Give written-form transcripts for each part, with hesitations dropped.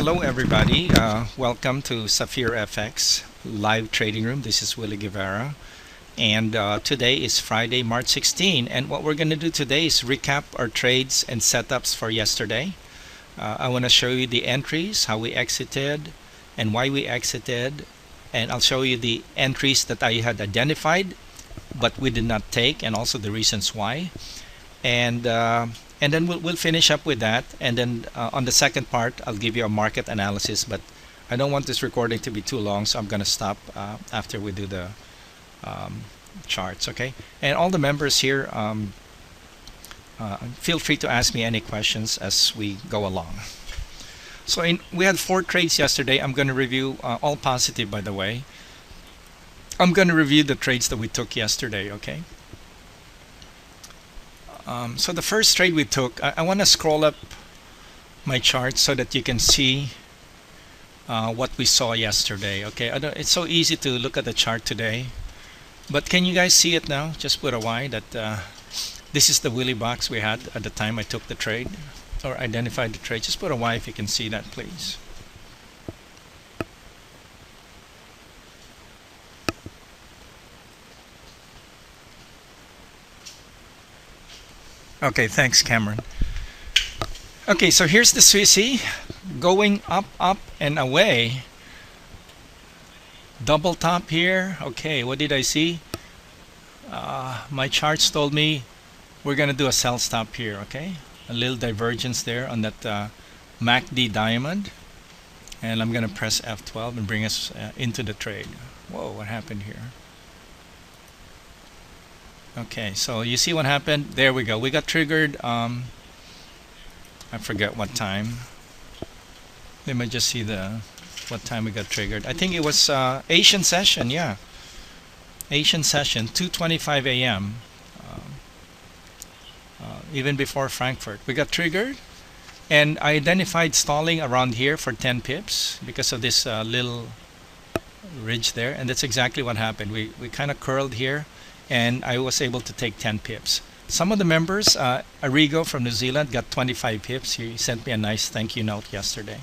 Hello everybody, welcome to Sapphire FX live trading room. This is Willie Guevara, and today is Friday, March 16, and what we're going to do today is recap our trades and setups for yesterday. I want to show you the entries, how we exited and why we exited, and I'll show you the entries that I had identified but we did not take, and also the reasons why. And then we'll finish up with that, and then on the second part I'll give you a market analysis, but I don't want this recording to be too long, so I'm going to stop after we do the charts. Okay, and all the members here, feel free to ask me any questions as we go along. So we had 4 trades yesterday. I'm going to review all positive, by the way. I'm going to review the trades that we took yesterday. Okay. So the first trade we took, I want to scroll up my chart so that you can see what we saw yesterday. Okay, it's so easy to look at the chart today, but can you guys see it now? Just put a Y that this is the Willie box we had at the time I took the trade or identified the trade. Just put a Y if you can see that, please. Okay, thanks, Cameron. Okay, so here's the Swissy going up, up, and away. Double top here. Okay, what did I see? My charts told me we're gonna do a sell stop here. Okay, a little divergence there on that MACD diamond, and I'm gonna press F12 and bring us into the trade. Whoa, what happened here? Okay, so you see what happened? There we go. We got triggered. I forget what time. Let me just see what time we got triggered. I think it was Asian session. Yeah, Asian session, 2:25 a.m. Even before Frankfurt, we got triggered, and I identified stalling around here for 10 pips because of this little ridge there, and that's exactly what happened. We kind of curled here, and I was able to take 10 pips. Some of the members, Arrigo from New Zealand got 25 pips. He sent me a nice thank you note yesterday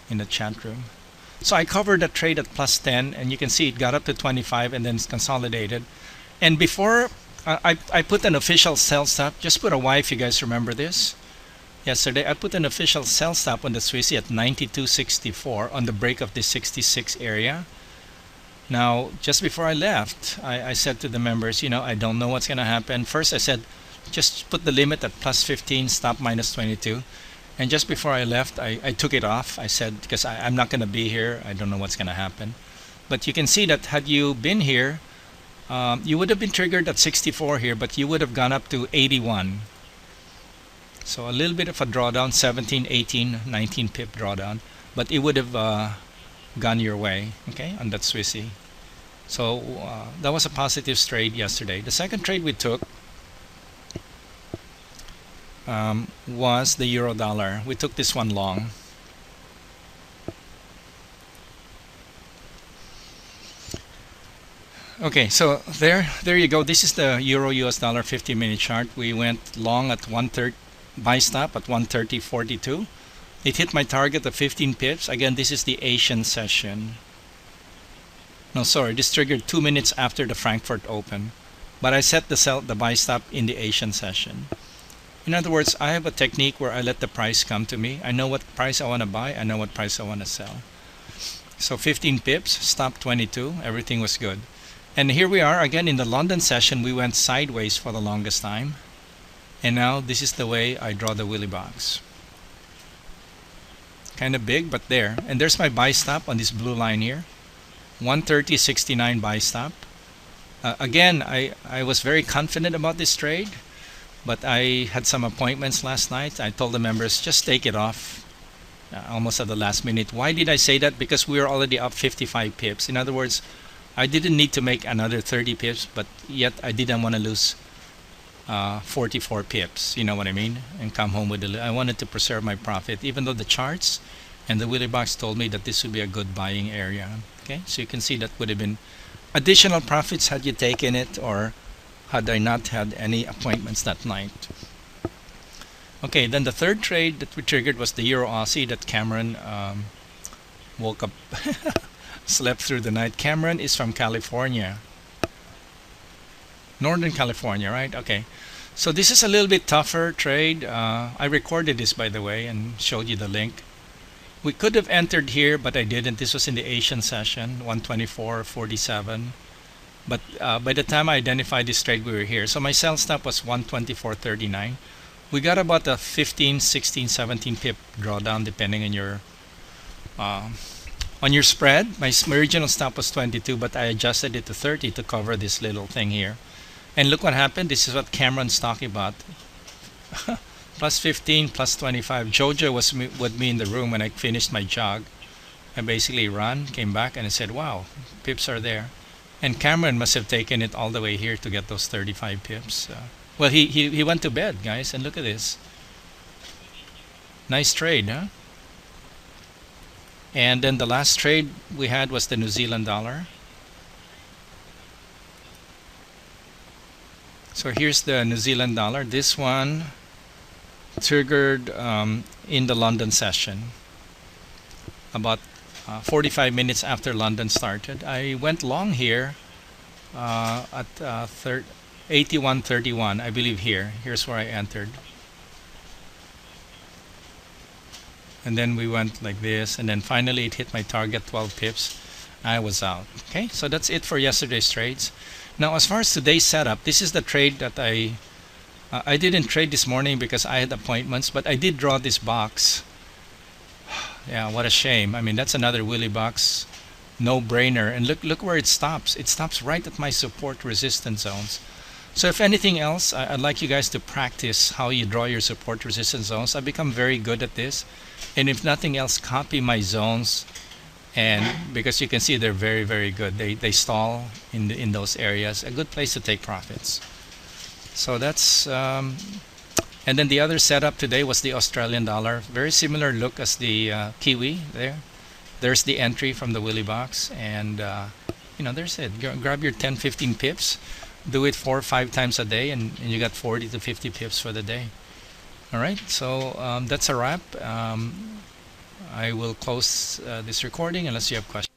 in the chat room. So I covered the trade at plus 10, and you can see it got up to 25 and then it's consolidated. And before I put an official sell stop, just put a Y if you guys remember this. Yesterday I put an official sell stop on the Swissy at 92.64 on the break of the 66 area. Now, just before I left, I said to the members, you know, I don't know what's going to happen. First, I said, just put the limit at plus 15, stop minus 22. And just before I left, I took it off. I said, because I'm not going to be here. I don't know what's going to happen. But you can see that had you been here, you would have been triggered at 64 here, but you would have gone up to 81. So a little bit of a drawdown, 17, 18, 19 pip drawdown. But it would have gone your way, okay, on that Swissy. So that was a positive trade yesterday. The second trade we took was the euro dollar. We took this one long. Okay, so there you go. This is the euro US dollar 50-minute chart. We went long at 130, buy stop at 130.42. It hit my target of 15 pips. Again, this is the Asian session. No, sorry, this triggered 2 minutes after the Frankfurt Open. But I set the buy stop in the Asian session. In other words, I have a technique where I let the price come to me. I know what price I want to buy. I know what price I want to sell. So 15 pips, stop 22. Everything was good. And here we are again in the London session. We went sideways for the longest time. And now this is the way I draw the Willie box. Kind of big, but there. And there's my buy stop on this blue line here. 130.69 buy stop. Again, I was very confident about this trade, but I had some appointments last night. I told the members, just take it off almost at the last minute. Why did I say that? Because we were already up 55 pips. In other words, I didn't need to make another 30 pips, but yet I didn't want to lose 44 pips, you know what I mean, and come home with I wanted to preserve my profit, even though the charts and the Willie box told me that this would be a good buying area. Okay, so you can see that would have been additional profits had you taken it, or had I not had any appointments that night. Okay, then the third trade that we triggered was the Euro Aussie that Cameron woke up, slept through the night. Cameron is from California, Northern California, right? Okay. So this is a little bit tougher trade. I recorded this, by the way, and showed you the link. We could have entered here, but I didn't. This was in the Asian session, 124.47. But by the time I identified this trade, we were here. So my sell stop was 124.39. We got about a 15, 16, 17 pip drawdown, depending on your spread. My original stop was 22, but I adjusted it to 30 to cover this little thing here. And look what happened. This is what Cameron's talking about. Plus 15, plus 25. Jojo was with me in the room when I finished my jog. I basically ran, came back, and I said, wow, pips are there. And Cameron must have taken it all the way here to get those 35 pips. Well, he went to bed, guys, and look at this. Nice trade, huh? And then the last trade we had was the New Zealand dollar. So here's the New Zealand dollar. This one triggered in the London session about 45 minutes after London started. I went long here at 81.31, I believe here. Here's where I entered. And then we went like this, and then finally it hit my target, 12 pips. I was out. Okay, so that's it for yesterday's trades. Now, as far as today's setup, this is the trade that I didn't trade this morning because I had appointments, but I did draw this box. Yeah, what a shame. I mean, that's another Willie box, no brainer. And look where it stops. It stops right at my support resistance zones. So if anything else, I'd like you guys to practice how you draw your support resistance zones. I've become very good at this. And if nothing else, copy my zones. And because you can see they're very, very good. They stall in those areas. A good place to take profits. So that's and then the other setup today was the Australian dollar. Very similar look as the Kiwi there. There's the entry from the Willie box, and there's it. Grab your 10, 15 pips. Do it 4 or 5 times a day, and you got 40 to 50 pips for the day. All right, so that's a wrap. I will close this recording unless you have questions.